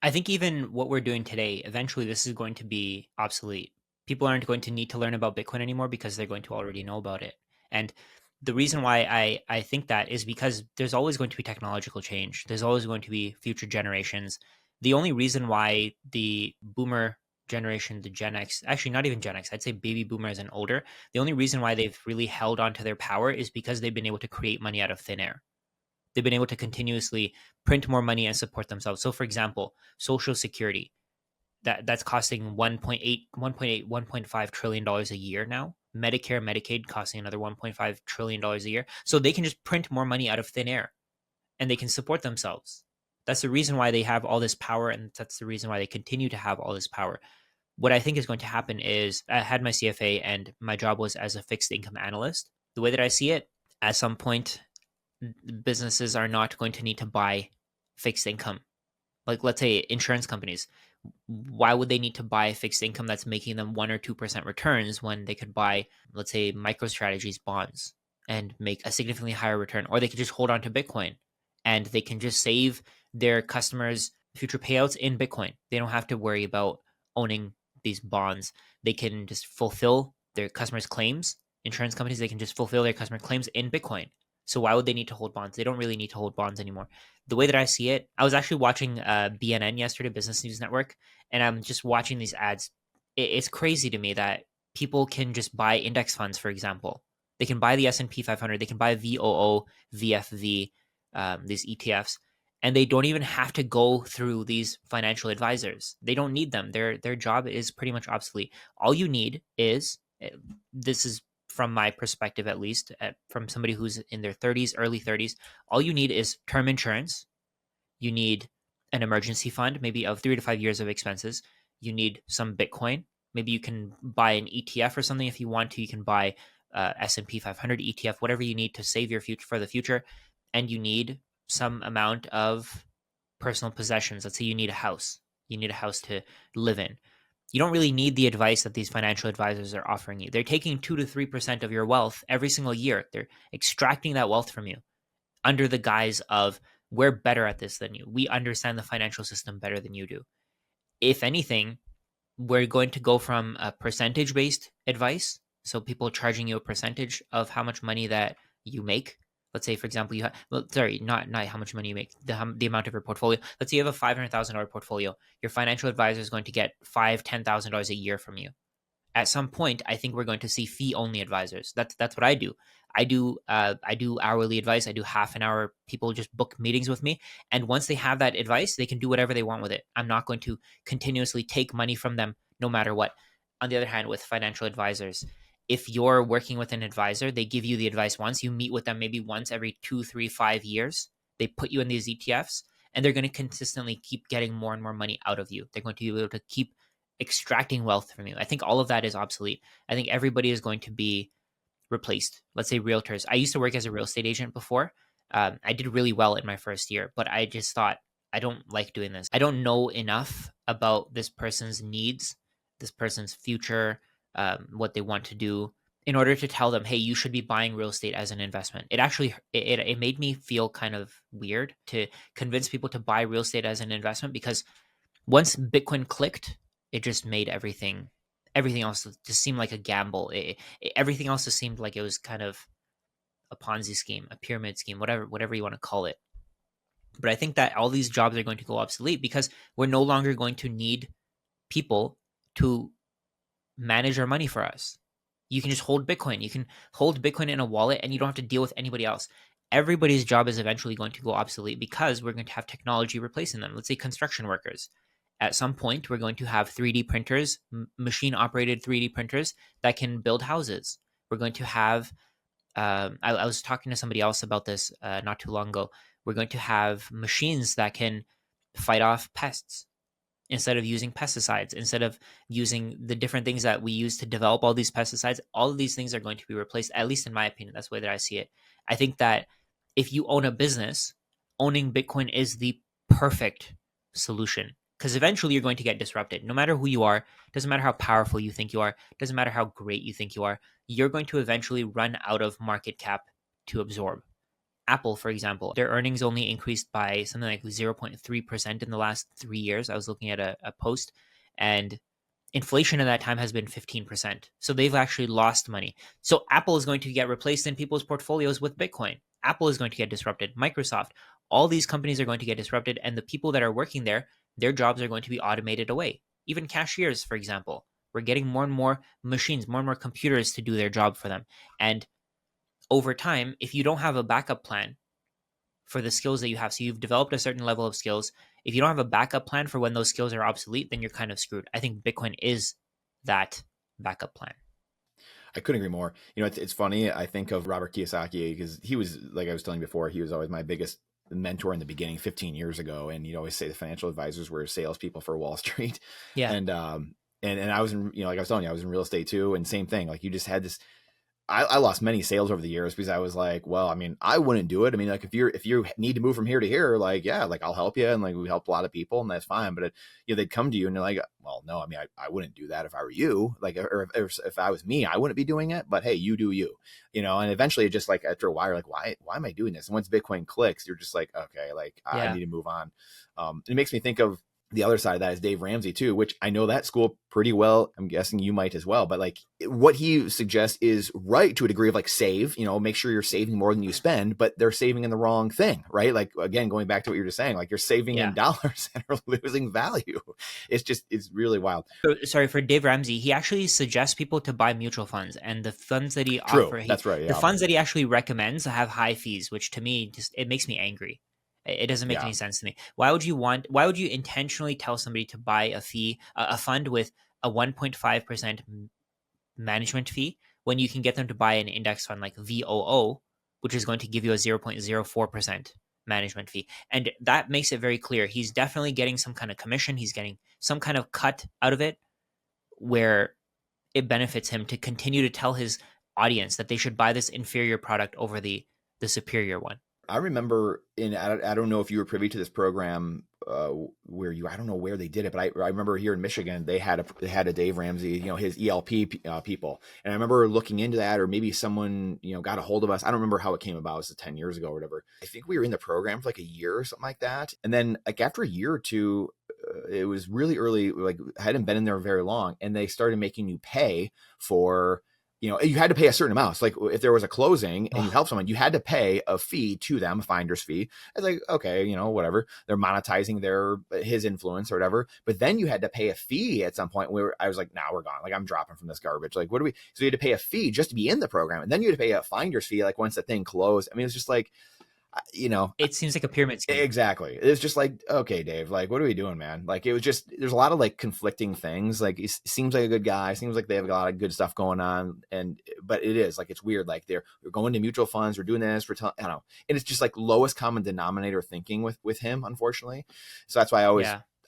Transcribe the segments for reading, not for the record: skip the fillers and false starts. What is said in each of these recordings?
I think even what we're doing today, eventually this is going to be obsolete. People aren't going to need to learn about Bitcoin anymore because they're going to already know about it. And the reason why I think that is because there's always going to be technological change. There's always going to be future generations. The only reason why the boomer generation, the Gen X, actually not even Gen X, I'd say baby boomers and older, the only reason why they've really held on to their power is because they've been able to create money out of thin air. They've been able to continuously print more money and support themselves. So for example, social security, that's costing 1.5 trillion dollars a year now. Medicare, Medicaid costing another 1.5 trillion dollars a year. So they can just print more money out of thin air and they can support themselves. That's the reason why they have all this power, and that's the reason why they continue to have all this power. What I think is going to happen is I had my CFA and my job was as a fixed income analyst. The way that I see it, at some point businesses are not going to need to buy fixed income. Like, let's say insurance companies, why would they need to buy fixed income that's making them 1 or 2% returns when they could buy, let's say, MicroStrategy's bonds and make a significantly higher return? Or they could just hold on to Bitcoin and they can just save their customers future payouts in Bitcoin. They don't have to worry about owning these bonds. They can just fulfill their customers' claims. Insurance companies, they can just fulfill their customer claims in Bitcoin. So why would they need to hold bonds? They don't really need to hold bonds anymore. The way that I see it, I was actually watching BNN yesterday, Business News Network, and I'm just watching these ads. It's crazy to me that people can just buy index funds, for example. They can buy the S&P 500, they can buy VOO, VFV, these ETFs, and they don't even have to go through these financial advisors. They don't need them. Their job is pretty much obsolete. All you need is, this is from my perspective at least, from somebody who's in their 30s, early 30s, all you need is term insurance. You need an emergency fund, maybe of 3 to 5 years of expenses. You need some Bitcoin. Maybe you can buy an ETF or something if you want to. You can buy S&P 500 ETF, whatever you need to save your future for the future. And you need some amount of personal possessions. Let's say you need a house. You need a house to live in. You don't really need the advice that these financial advisors are offering you. They're taking 2 to 3% of your wealth every single year. They're extracting that wealth from you under the guise of, we're better at this than you. We understand the financial system better than you do. If anything, we're going to go from a percentage based advice. So people charging you a percentage of how much money that you make. Let's say, for example, you have, well, sorry, not how much money you make, the amount of your portfolio. Let's say you have a $500,000 portfolio. Your financial advisor is going to get $10,000 a year from you. At some point, I think we're going to see fee only advisors. That's what I do. I do hourly advice. I do half an hour. People just book meetings with me, and once they have that advice, they can do whatever they want with it. I'm not going to continuously take money from them, no matter what. On the other hand, with financial advisors, if you're working with an advisor, they give you the advice once. You meet with them maybe once every 2, 3, 5 years. They put you in these ETFs, and they're going to consistently keep getting more and more money out of you. They're going to be able to keep extracting wealth from you. I think all of that is obsolete. I think everybody is going to be replaced. Let's say realtors. I used to work as a real estate agent before. I did really well in my first year, but I just thought, I don't like doing this. I don't know enough about this person's needs, this person's future, what they want to do, in order to tell them, hey, you should be buying real estate as an investment. It actually, it made me feel kind of weird to convince people to buy real estate as an investment, because once Bitcoin clicked, it just made everything else just seem like a gamble. Everything else just seemed like it was kind of a Ponzi scheme, a pyramid scheme, whatever you want to call it. But I think that all these jobs are going to go obsolete because we're no longer going to need people to manage our money for us. You can just hold Bitcoin. You can hold Bitcoin in a wallet and you don't have to deal with anybody else. Everybody's job is eventually going to go obsolete because we're going to have technology replacing them. Let's say construction workers. At some point, we're going to have 3D printers, machine operated 3D printers that can build houses. We're going to have, I was talking to somebody else about this not too long ago. We're going to have machines that can fight off pests instead of using pesticides, instead of using the different things that we use to develop all these pesticides. All of these things are going to be replaced, at least in my opinion. That's the way that I see it. I think that if you own a business, owning Bitcoin is the perfect solution, because eventually you're going to get disrupted. No matter who you are, doesn't matter how powerful you think you are, doesn't matter how great you think you are, you're going to eventually run out of market cap to absorb. Apple, for example, their earnings only increased by something like 0.3% in the last 3 years. I was looking at a post, and inflation in that time has been 15%. So they've actually lost money. So Apple is going to get replaced in people's portfolios with Bitcoin. Apple is going to get disrupted. Microsoft, all these companies are going to get disrupted. And the people that are working there, their jobs are going to be automated away. Even cashiers, for example. We're getting more and more machines, more and more computers to do their job for them. And over time, if you don't have a backup plan for the skills that you have, so you've developed a certain level of skills, if you don't have a backup plan for when those skills are obsolete, then you're kind of screwed. I think Bitcoin is that backup plan. I couldn't agree more. It's funny. I think of Robert Kiyosaki because he was, like I was telling you before, he was always my biggest mentor in the beginning 15 years ago. And you'd always say the financial advisors were salespeople for Wall Street. Yeah. And I was in, like I was telling you, I was in real estate too. And same thing, like you just had this, I lost many sales over the years because I was like, well, I mean, I wouldn't do it. I mean, like if you need to move from here to here, like, yeah, like I'll help you. And like, we helped a lot of people and that's fine. But they'd come to you and they're like, well, no, I mean, I wouldn't do that if I were you, like, or if I was me, I wouldn't be doing it, but hey, you do you, and eventually it just like after a while, you're like, why am I doing this? And once Bitcoin clicks, you're just like, okay, like I need to move on. It makes me think of the other side of that is Dave Ramsey too, which I know that school pretty well. I'm guessing you might as well, but like what he suggests is right to a degree of like save, make sure you're saving more than you spend, but they're saving in the wrong thing, right? Like again, going back to what you're just saying, like you're saving in dollars and are losing value. It's really wild. So, sorry, for Dave Ramsey, he actually suggests people to buy mutual funds, and the funds that he offers, that's right. Yeah. The funds that he actually recommends have high fees, which to me it makes me angry. It doesn't make any sense to me. Why would you intentionally tell somebody to buy a fund with a 1.5% management fee when you can get them to buy an index fund like VOO, which is going to give you a 0.04% management fee? And that makes it very clear. He's definitely getting some kind of commission. He's getting some kind of cut out of it where it benefits him to continue to tell his audience that they should buy this inferior product over the superior one. I remember I don't know if you were privy to this program where I don't know where they did it, but I remember here in Michigan, they had a Dave Ramsey, his ELP people. And I remember looking into that, or maybe someone, got a hold of us. I don't remember how it came about. It was 10 years ago or whatever. I think we were in the program for like a year or something like that. And then like after a year or two, it was really early, like I hadn't been in there very long, and they started making you pay for, you had to pay a certain amount. So like if there was a closing and you helped someone, you had to pay a fee to them, a finder's fee. I was like, okay, whatever. They're monetizing his influence or whatever. But then you had to pay a fee at some point where I was like, nah, we're gone. Like I'm dropping from this garbage. Like, so you had to pay a fee just to be in the program. And then you had to pay a finder's fee, like once the thing closed. I mean, it's just like, it seems like a pyramid scheme. Exactly. It's just like, okay, Dave, like, what are we doing, man? Like, it was just, there's a lot of like conflicting things. Like, he seems like a good guy. Seems like they have a lot of good stuff going on. But it is like, it's weird. Like we're going to mutual funds. We're doing this. I don't know. And it's just like lowest common denominator thinking with him, unfortunately. So that's why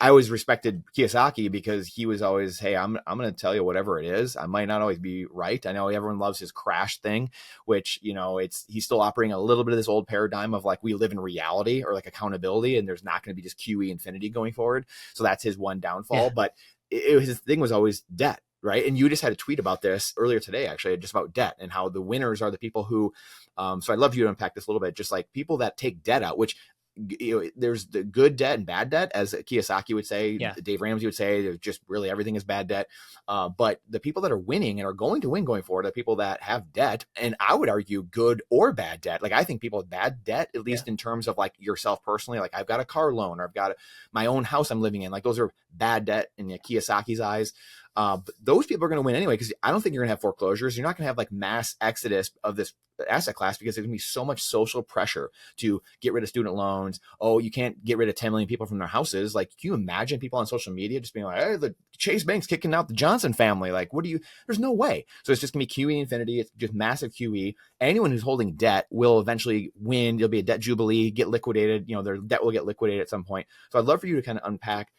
I always respected Kiyosaki, because he was always, hey, I'm going to tell you whatever it is. I might not always be right. I know everyone loves his crash thing, which, he's still operating a little bit of this old paradigm of like, we live in reality or like accountability, and there's not going to be just QE infinity going forward. So that's his one downfall. But his thing was always debt. Right. And you just had a tweet about this earlier today, actually, just about debt and how the winners are the people who, so I'd love you to unpack this a little bit, just like people that take debt out, which, there's the good debt and bad debt, as Kiyosaki would say, Dave Ramsey would say, there's just really everything is bad debt. But the people that are winning and are going to win going forward are people that have debt. And I would argue good or bad debt. Like I think people with bad debt, at least in terms of like yourself personally, like I've got a car loan or I've got my own house I'm living in, like those are bad debt in Kiyosaki's eyes. But those people are going to win anyway, because I don't think you're going to have foreclosures. You're not going to have like mass exodus of this asset class, because there's going to be so much social pressure to get rid of student loans. Oh, you can't get rid of 10 million people from their houses. Like, can you imagine people on social media just being like, hey, the Chase Bank's kicking out the Johnson family? Like, there's no way. So it's just going to be QE infinity. It's just massive QE. Anyone who's holding debt will eventually win. There'll be a debt jubilee, get liquidated. Their debt will get liquidated at some point. So I'd love for you to kind of unpack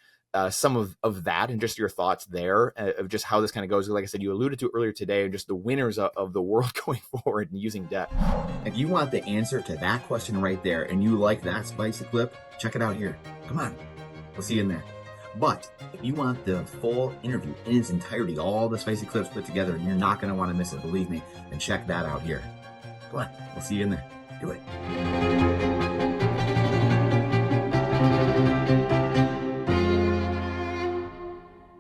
some of that and just your thoughts there of just how this kind of goes. Like I said, you alluded to earlier today, and just the winners of the world going forward and using debt. If you want the answer to that question right there, and you like that spicy clip, check it out here. Come on, we'll see you in there. But if you want the full interview in its entirety, all the spicy clips put together, and you're not going to want to miss it, believe me, then check that out here. Come on, we'll see you in there. Do it.